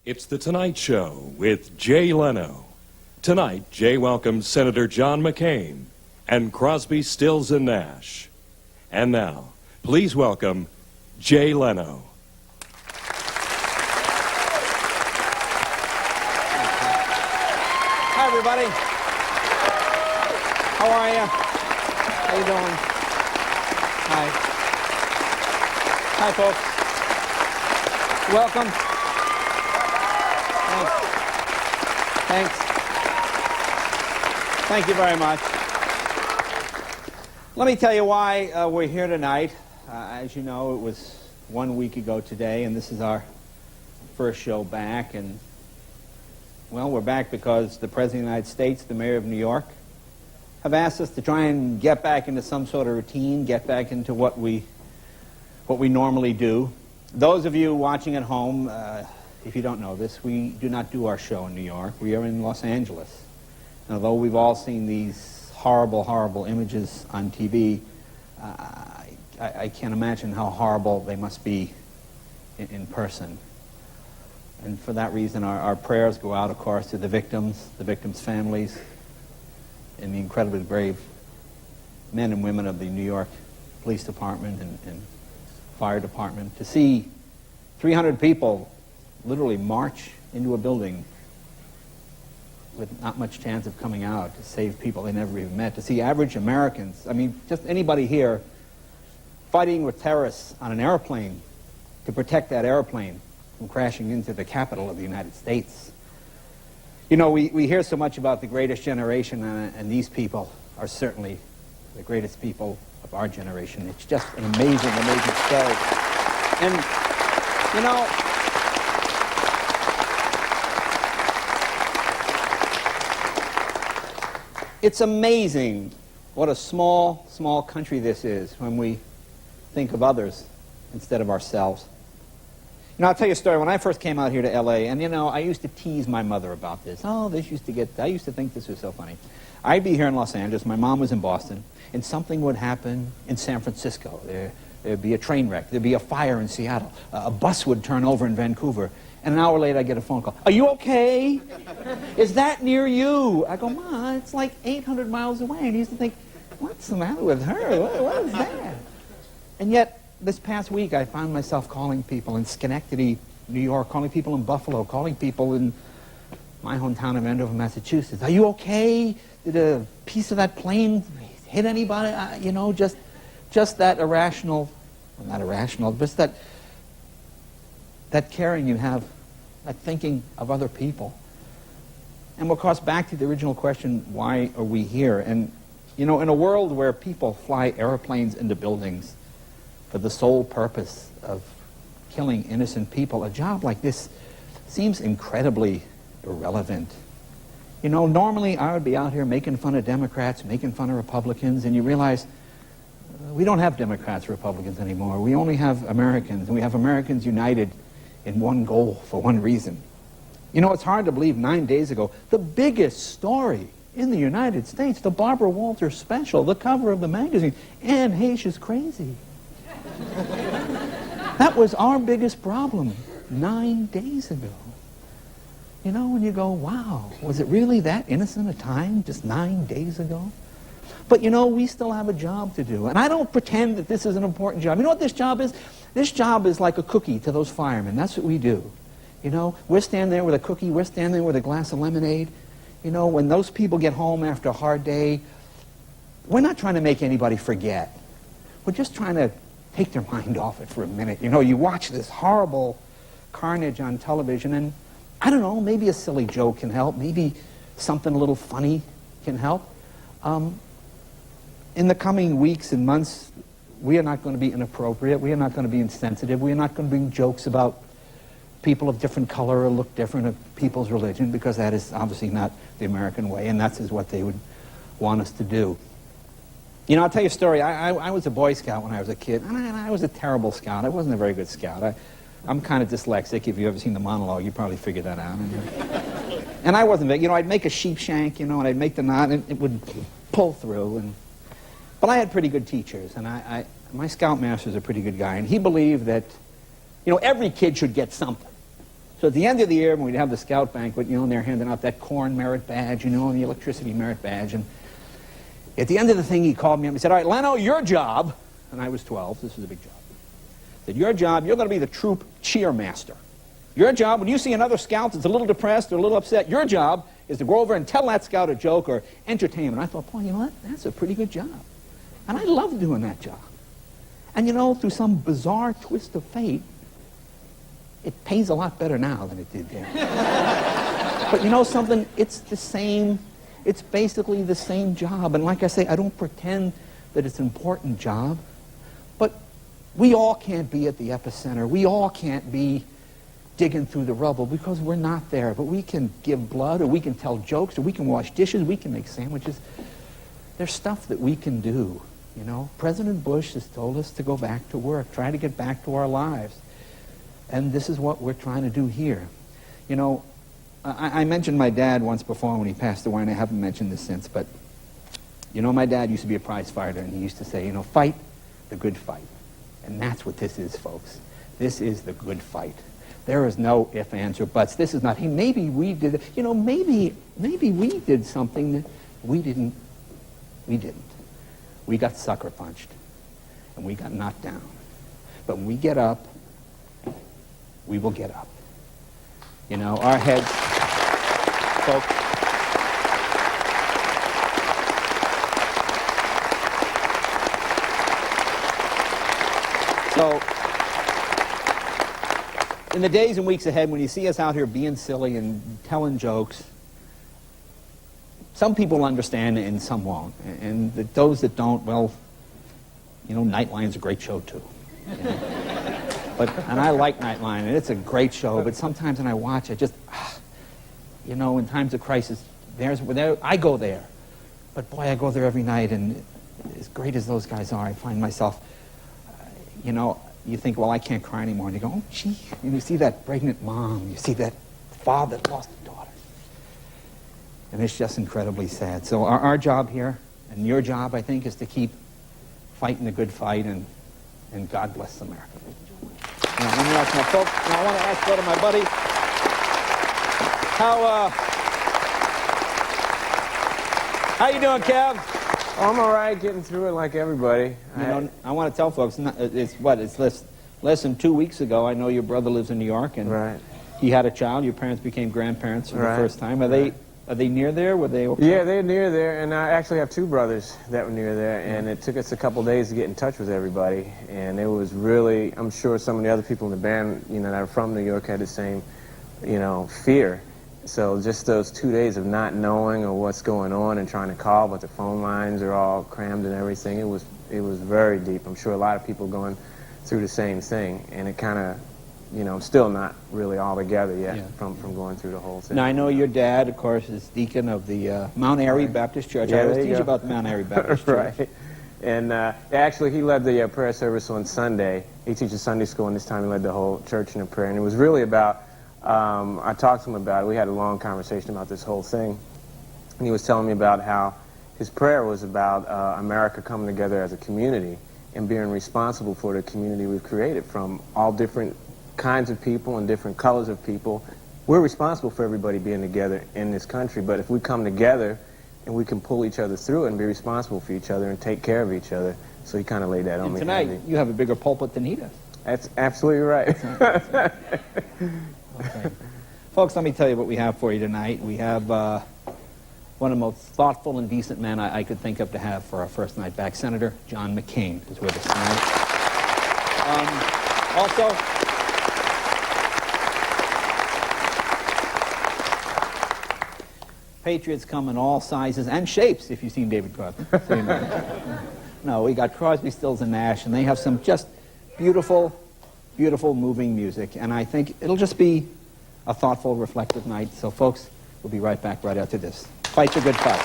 It's The Tonight Show with Jay Leno. Tonight, Jay welcomes Senator John McCain and Crosby, Stills, and Nash. And now, please welcome Jay Leno. Hi, everybody. How are you? How you doing? Hi. Hi, folks. Welcome. Thanks. Thank you very much. Let me tell you why we're here tonight. As you know, it was 1 week ago today, and this is our first show back. And, well, we're back because the President of the United States, the Mayor of New York, have asked us to try and get back into some sort of routine, get back into what we normally do. Those of you watching at home, if you don't know this, we do not do our show in New York. We are in Los Angeles. And although we've all seen these horrible, horrible images on TV, I can't imagine how horrible they must be in person. And for that reason, our prayers go out, of course, to the victims' families, and the incredibly brave men and women of the New York Police Department and Fire Department. To see 300 people literally march into a building with not much chance of coming out to save people they never even met. To see average Americans, I mean, just anybody here fighting with terrorists on an airplane to protect that airplane from crashing into the Capitol of the United States. You know, we hear so much about the greatest generation, and these people are certainly the greatest people of our generation. It's just an amazing, amazing story. And, you know, it's amazing what a small, small country this is when we think of others instead of ourselves. You know, I'll tell you a story. When I first came out here to L.A., and, you know, I used to tease my mother about this. Oh, I used to think this was so funny. I'd be here in Los Angeles, my mom was in Boston, and something would happen in San Francisco. There'd be a train wreck, there'd be a fire in Seattle, a bus would turn over in Vancouver, and an hour later I'd get a phone call. Are you okay? Is that near you? I go, Ma, it's like 800 miles away. And he used to think, what's the matter with her? What is that? And yet, this past week I found myself calling people in Schenectady, New York, calling people in Buffalo, calling people in my hometown of Andover, Massachusetts. Are you okay? Did a piece of that plane hit anybody? You know, just that irrational, well, not irrational, just that caring you have, that thinking of other people. And of course, back to the original question, why are we here? And, you know, in a world where people fly airplanes into buildings for the sole purpose of killing innocent people, a job like this seems incredibly irrelevant. You know, normally I would be out here making fun of Democrats, making fun of Republicans, and you realize we don't have Democrats or Republicans anymore. We only have Americans, and we have Americans united in one goal for one reason. You know, it's hard to believe 9 days ago, the biggest story in the United States, the Barbara Walters special, the cover of the magazine, Anne Heche is crazy. That was our biggest problem 9 days ago. You know, when you go, wow, was it really that innocent a time just 9 days ago? But, you know, we still have a job to do. And I don't pretend that this is an important job. You know what this job is? This job is like a cookie to those firemen. That's what we do. You know, we're standing there with a cookie. We're standing there with a glass of lemonade. You know, when those people get home after a hard day, we're not trying to make anybody forget. We're just trying to take their mind off it for a minute. You know, you watch this horrible carnage on television, and I don't know, maybe a silly joke can help. Maybe something a little funny can help. In the coming weeks and months, we are not going to be inappropriate. We are not going to be insensitive. We are not going to bring jokes about people of different color or look different of people's religion, because that is obviously not the American way, and that is what they would want us to do. You know, I'll tell you a story. I was a Boy Scout when I was a kid, and I was a terrible scout. I wasn't a very good scout. I'm kind of dyslexic. If you've ever seen the Monologue, you probably figured that out. And I wasn't big. You know, I'd make a sheep shank, you know, and I'd make the knot, and it would pull through. But I had pretty good teachers, and my scoutmaster's a pretty good guy, and he believed that, you know, every kid should get something. So at the end of the year, when we'd have the scout banquet, and they're handing out that corn merit badge, and the electricity merit badge, and at the end of the thing, he called me up and he said, all right, Leno, your job, and I was 12, this was a big job, he said, your job, you're going to be the troop cheermaster. Your job, when you see another scout that's a little depressed or a little upset, your job is to go over and tell that scout a joke or entertain him. And I thought, boy, you know what? That's a pretty good job. And I loved doing that job. And through some bizarre twist of fate, it pays a lot better now than it did then. But something, it's the same, it's basically the same job. And like I say, I don't pretend that it's an important job, but we all can't be at the epicenter. We all can't be digging through the rubble because we're not there. But we can give blood, or we can tell jokes, or we can wash dishes, we can make sandwiches. There's stuff that we can do, President Bush has told us to go back to work, try to get back to our lives. And this is what we're trying to do here. I mentioned my dad once before when he passed away, and I haven't mentioned this since, but, my dad used to be a prize fighter, and he used to say, fight the good fight. And that's what this is, folks. This is the good fight. There is no ifs, ands, or buts. This is not, hey, maybe we did, maybe we did something that we didn't. We got sucker punched, and we got knocked down. But when we get up, we will get up. Our heads, folks. So, in the days and weeks ahead, when you see us out here being silly and telling jokes, some people understand and some won't. And those that don't, well, Nightline's a great show too. And I like Nightline, and it's a great show, but sometimes when I watch it, just, in times of crisis, I go there. But boy, I go there every night, and as great as those guys are, I find myself, you think, well, I can't cry anymore. And you go, oh, gee. And you see that pregnant mom. You see that father that lost a daughter. And it's just incredibly sad. So our job here, and your job, I think, is to keep fighting the good fight, and God bless America. Now, let me ask my folks, and I want to ask, go to my buddy, how you doing, Kev? I'm all right, getting through it like everybody. I want to tell folks, it's less than 2 weeks ago. I know your brother lives in New York, and right. He had a child. Your parents became grandparents for right. the first time. Are they near there? Were they? Okay? Yeah, they're near there, and I actually have two brothers that were near there, and it took us a couple days to get in touch with everybody, and it was really, I'm sure some of the other people in the band, that are from New York had the same, fear. So just those 2 days of not knowing or what's going on and trying to call, but the phone lines are all crammed and everything, it was very deep. I'm sure a lot of people going through the same thing, and it kind of, still not really all together yet from going through the whole thing. Now, I know your dad, of course, is deacon of the Mount Airy Baptist Church. Yeah, I always teach you about the Mount Airy Baptist Church. Right. And actually, he led the prayer service on Sunday. He teaches Sunday school, and this time he led the whole church in a prayer. And it was really about, I talked to him about it. We had a long conversation about this whole thing. And he was telling me about how his prayer was about America coming together as a community and being responsible for the community we've created from all different kinds of people and different colors of people. We're responsible for everybody being together in this country, but if we come together and we can pull each other through it and be responsible for each other and take care of each other, so he kind of laid that on me. Tonight, you have a bigger pulpit than he does. That's absolutely right. Okay. Folks, let me tell you what we have for you tonight. We have one of the most thoughtful and decent men I could think of to have for our first night back. Senator John McCain is with us tonight. Also, patriots come in all sizes and shapes, if you've seen David Crosby. No, we got Crosby, Stills, and Nash, and they have some just beautiful, beautiful, moving music. And I think it'll just be a thoughtful, reflective night. So, folks, we'll be right back right after this. Fight your good fight.